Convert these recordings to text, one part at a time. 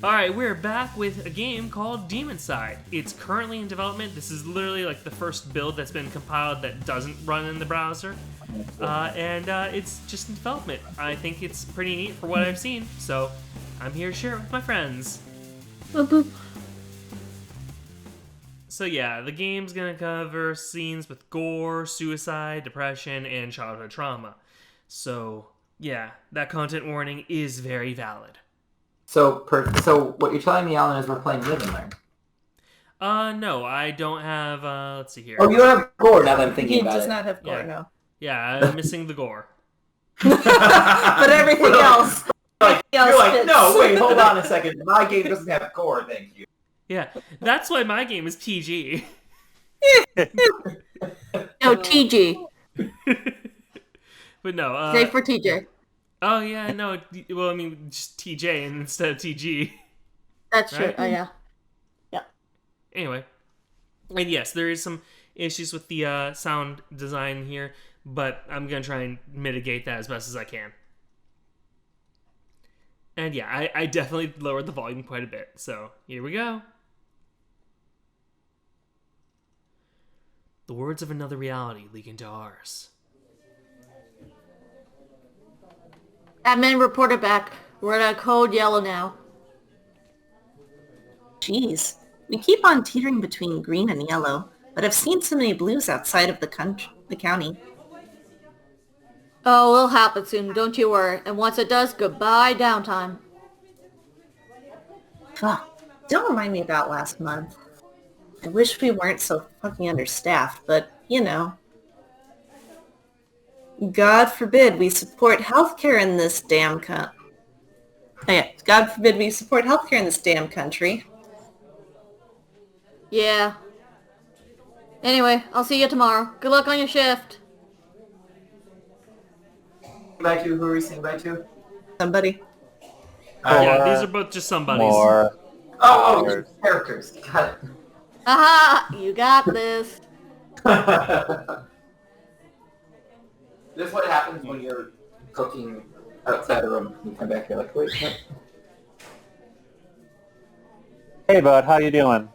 Alright, we're back with a game called Demon Side. It's currently in development. This is literally like the first build that's been compiled that doesn't run in the browser. And it's just in development. I think it's pretty neat for what I've seen, so I'm here to share it with my friends. Boop, boop. So yeah, the game's gonna cover scenes with gore, suicide, depression, and childhood trauma. So yeah, that content warning is very valid. So what you're telling me, Alan, is we're playing Live and Learn. No, I don't have, let's see here. Oh, you don't have gore now that I'm thinking He about does it. not have gore, Yeah. no. Yeah, I'm missing the gore. But everything else. You're like, fits. no, wait, hold on a second. My game doesn't have gore, thank you. Yeah, that's why my game is PG. No, TG. But no, Say for TJ. oh yeah, no, well, I mean, just TJ instead of TG. That's true. Right? Oh, yeah. Anyway, and yes, there is some issues with the sound design here, but I'm gonna try and mitigate that as best as I can. And yeah, I definitely lowered the volume quite a bit, so here we go. The words of another reality leak into ours. Admin reported back. We're at a code yellow now. Jeez, we keep on teetering between green and yellow, but I've seen so many blues outside of the county. Oh, it'll happen soon, don't you worry. And once it does, goodbye downtime. Fuck, don't remind me about last month. I wish we weren't so fucking understaffed, but, you know. God forbid we support healthcare in this damn God forbid we support healthcare in this damn country. Yeah. Anyway, I'll see you tomorrow. Good luck on your shift. Bye to? Who are we saying bye to? Somebody. Yeah, these are both just somebody's. More. Oh, characters. Got it. Aha! You got this. This is what happens when you're cooking outside a room. You come back, you're like, wait, what? Hey, bud, how you doing?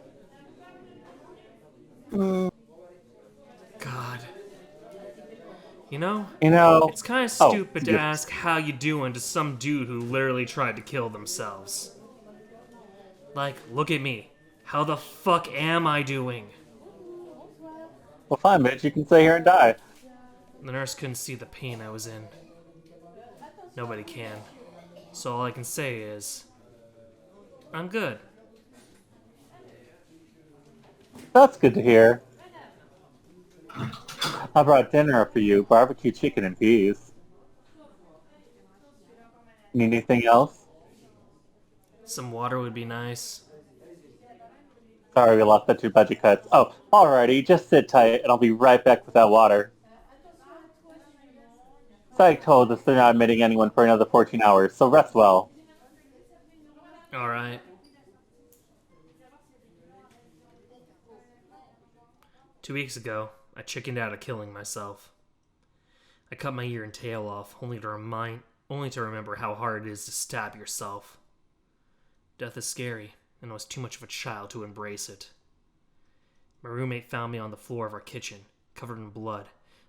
God. You know, You it's kind of Oh, stupid to yeah. ask how you doing to some dude who literally tried to kill themselves. Like, look at me. How the fuck am I doing? well, fine, bitch. You can stay here and die. The nurse couldn't see the pain I was in. Nobody can. So all I can say is, I'm good. That's good to hear. I brought dinner for you, barbecue chicken and peas. Need anything else? Some water would be nice. Sorry, we lost the 2 budget cuts. Oh, alrighty, just sit tight, and I'll be right back with that water. Psych told us they're not admitting anyone for another 14 hours, so rest well. Alright. 2 weeks ago, I chickened out of killing myself. I cut my ear and tail off, only to remember how hard it is to stab yourself. Death is scary, and I was too much of a child to embrace it. My roommate found me on the floor of our kitchen, covered in blood,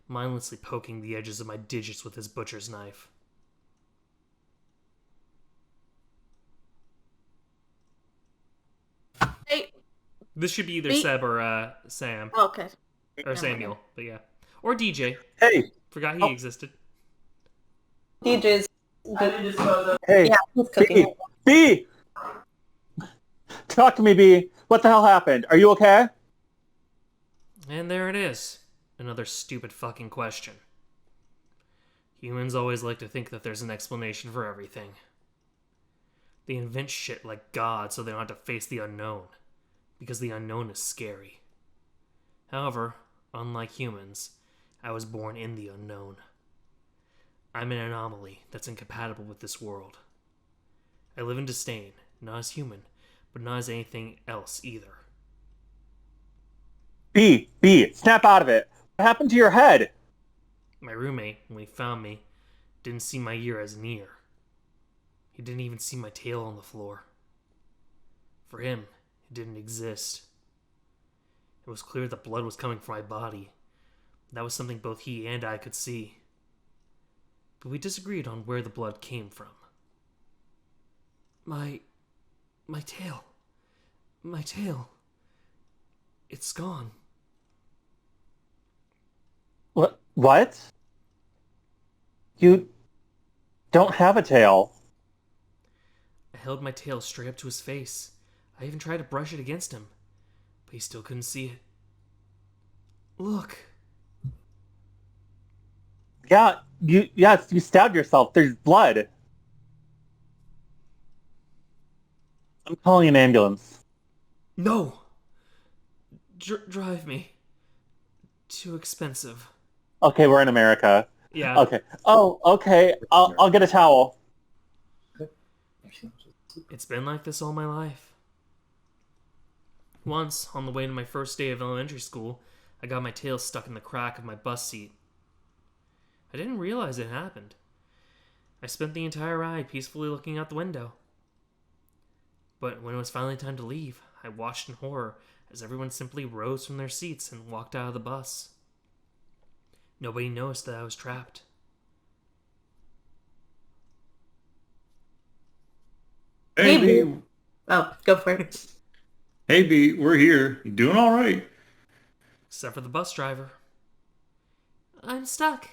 mindlessly poking the edges of my digits with his butcher's knife. Hey. This should be either Me- Seb or Sam. Okay. Or Samuel, but yeah. Or DJ. Hey! Forgot he existed. DJ's I didn't dispose of. Hey! yeah, he's cooking. B! Talk to me, B! What the hell happened? Are you okay? And there it is. Another stupid fucking question. Humans always like to think that there's an explanation for everything. They invent shit like God so they don't have to face the unknown. Because the unknown is scary. However, unlike humans, I was born in the unknown. I'm an anomaly that's incompatible with this world. I live in disdain, not as human, but not as anything else either. B! Snap out of it! What happened to your head? My roommate, when he found me, didn't see my ear as an ear. He didn't even see my tail on the floor. For him, it didn't exist. It was clear that blood was coming from my body. That was something both he and I could see. But we disagreed on where the blood came from. My tail. My tail. It's gone. What? You don't have a tail. I held my tail straight up to his face. I even tried to brush it against him, but he still couldn't see it. Look. Yeah, you stabbed yourself. There's blood. I'm calling an ambulance. No! Drive me. Too expensive. Okay, we're in America. Yeah. Okay. Oh, okay. I'll get a towel. It's been like this all my life. Once, on the way to my first day of elementary school, I got my tail stuck in the crack of my bus seat. I didn't realize it happened. I spent the entire ride peacefully looking out the window. But when it was finally time to leave, I watched in horror as everyone simply rose from their seats and walked out of the bus. Nobody noticed that I was trapped. Hey, Hey, B. Oh, go for it. Hey, B. We're here. You doing all right? Except for the bus driver. I'm stuck.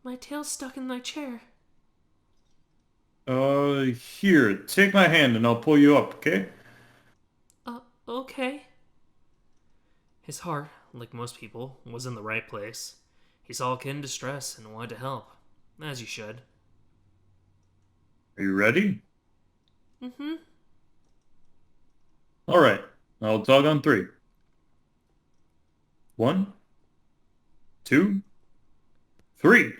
My tail's stuck in my chair. Here. Take my hand and I'll pull you up, okay? Okay. His heart, like most people, was in the right place. He saw a kid in distress and wanted to help. As you should. Are you ready? Mm-hmm. All right. I'll talk on 3. 1, 2, 3.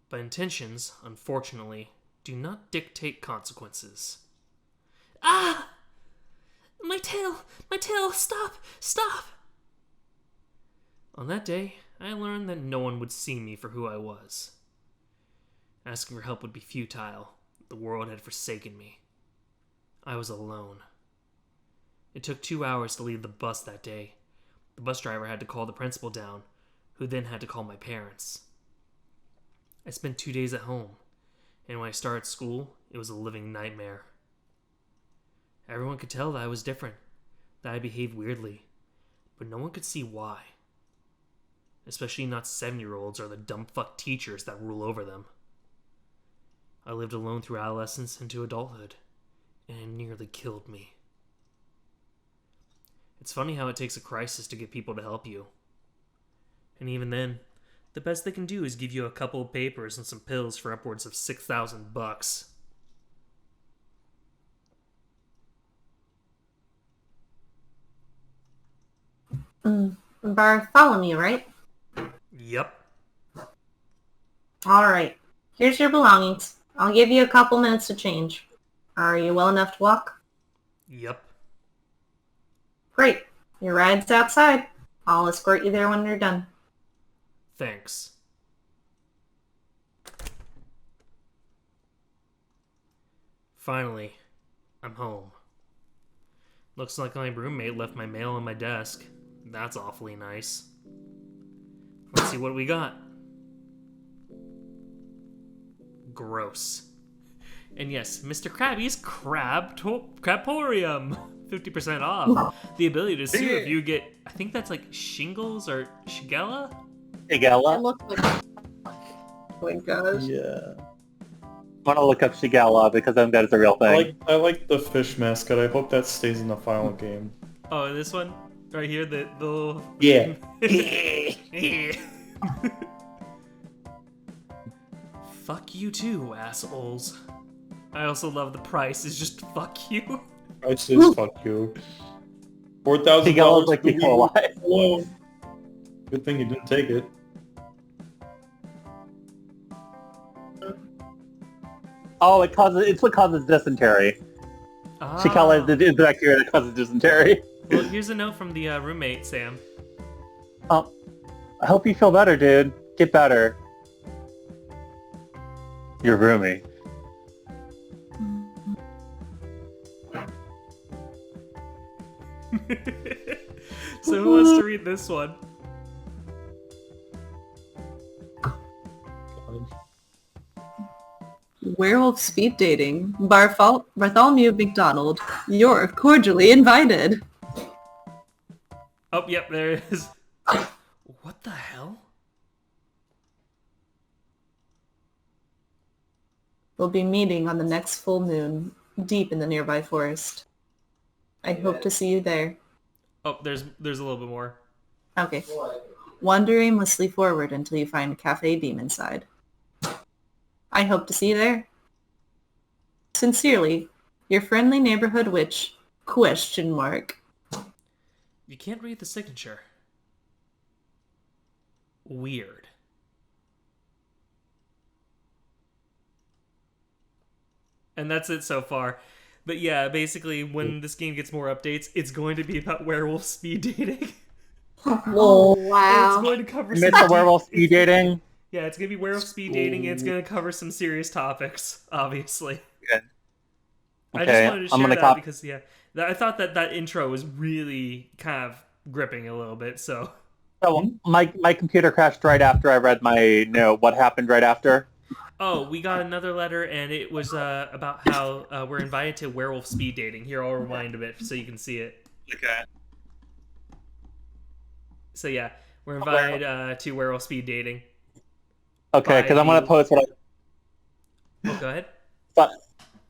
But intentions, unfortunately, do not dictate consequences. Ah! My tail! My tail! Stop! Stop! On that day, I learned that no one would see me for who I was. Asking for help would be futile. The world had forsaken me. I was alone. It took 2 hours to leave the bus that day. The bus driver had to call the principal down, who then had to call my parents. I spent 2 days at home, and when I started school, it was a living nightmare. Everyone could tell that I was different, that I behaved weirdly, but no one could see why. Especially not 7-year-olds or the dumb fuck teachers that rule over them. I lived alone through adolescence into adulthood, and it nearly killed me. It's funny how it takes a crisis to get people to help you. And even then, the best they can do is give you a couple of papers and some pills for upwards of $6,000. Bartholomew, right? Yep. All right. Here's your belongings. I'll give you a couple minutes to change. Are you well enough to walk? Yep. Great. Your ride's outside. I'll escort you there when you're done. Thanks. Finally, I'm home. Looks like my roommate left my mail on my desk. That's awfully nice. Let's see what we got. Gross. And yes, Mr. Krabby's Crabporium. 50% off. The ability to sue if you get, I think that's like shingles or shigella? It Shigella? looks like Oh my gosh. Yeah. I want to look up Shigella because I think that is a real thing. I like the fish mascot. I hope that stays in the final game. Oh, this one? Right here, the little... Yeah. Fuck you too, assholes. I also love the price is just fuck you. I says fuck you. $4,000. Shigella's like people alive. Hello. Good thing you didn't take it. Oh, it's what causes dysentery. Shigella is the bacteria that causes dysentery. Well, here's a note from the roommate, Sam. I hope you feel better, dude. Get better. Your roomie. So who wants to read this one? Werewolf speed dating. Bartholomew McDonald. You're cordially invited. Oh, yep, there it is. What the hell? We'll be meeting on the next full moon, deep in the nearby forest. I hope to see you there. Oh, there's a little bit more. Okay. Wander aimlessly forward until you find Cafe Beam inside. I hope to see you there. Sincerely, your friendly neighborhood witch, ? You can't read the signature. Weird. And that's it so far. But yeah, basically, when this game gets more updates, it's going to be about werewolf speed dating. Oh, wow. It's going to cover Miss the werewolf speed dating. Yeah, it's going to be werewolf speed dating, and it's going to cover some serious topics, obviously. Good. I Okay, just wanted to I'm share gonna that because, yeah, I thought that intro was really kind of gripping a little bit, so... So my computer crashed right after I read my note. What happened right after? Oh, we got another letter, and it was about how we're invited to werewolf speed dating. Here, I'll rewind a bit so you can see it. Okay. So yeah, we're invited to werewolf speed dating. Okay, because I'm gonna post what Oh, go ahead.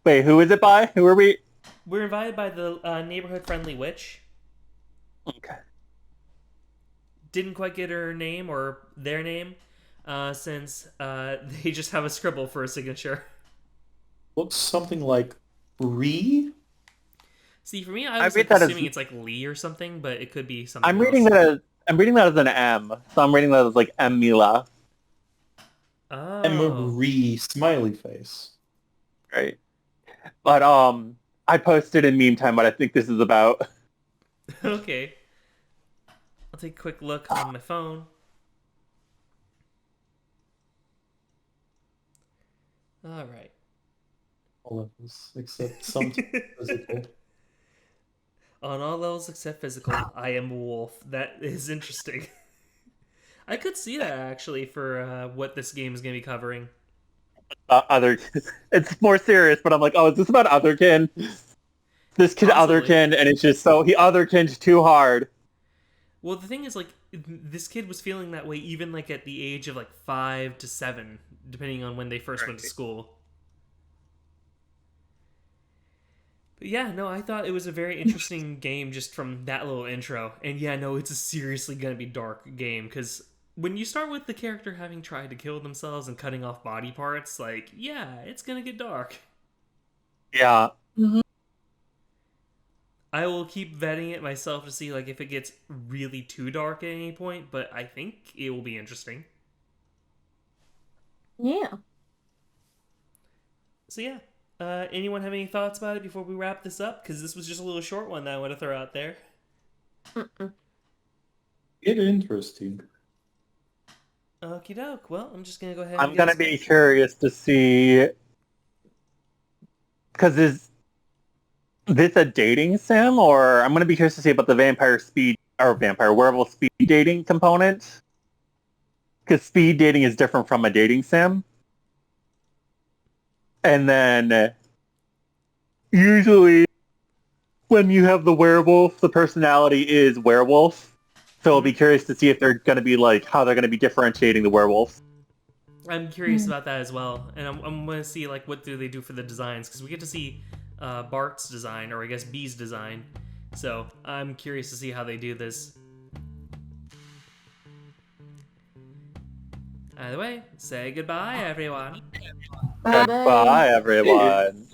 Wait, who is it by? Who are we? We're invited by the neighborhood-friendly witch. Okay. Didn't quite get her name or their name, since they just have a scribble for a signature. Looks something like Ree? See, for me, I was read that as- assuming it's like Lee or something, but it could be something I'm reading else. that as an M. So I'm reading that as like M Mila. Oh. And Ree smiley face. Right. But I posted in meme time what I think this is about. Okay. I'll take a quick look on my phone. All right. All of us, except some physical. On all levels except physical, I am a wolf. That is interesting. I could see that actually for what this game is going to be covering. It's more serious, but I'm like, oh, is this about Otherkin? This kid Possibly. Otherkin, and it's just so he Otherkin's too hard. Well, the thing is, like, this kid was feeling that way even, like, at the age of, like, 5 to 7, depending on when they first went to school. But yeah, no, I thought it was a very interesting game just from that little intro. And yeah, no, it's a seriously gonna be dark game, because when you start with the character having tried to kill themselves and cutting off body parts, like, yeah, it's gonna get dark. Yeah. I will keep vetting it myself to see, like, if it gets really too dark at any point, but I think it will be interesting. Yeah. So yeah, anyone have any thoughts about it before we wrap this up? Because this was just a little short one that I want to throw out there. It's interesting. Okie doke. Well, I'm just gonna go ahead. I'm and gonna be curious to see, because is this a dating sim, or I'm gonna be curious to see about the werewolf speed dating component, because speed dating is different from a dating sim. And then usually when you have the werewolf, the personality is werewolf. So I'll be curious to see if they're going to be like, how they're going to be differentiating the werewolves. I'm curious about that as well, and I'm going to see like what do they do for the designs, because we get to see Bart's design, or I guess B's design. So I'm curious to see how they do this. Either way, say goodbye, everyone. Bye-bye. Bye, everyone.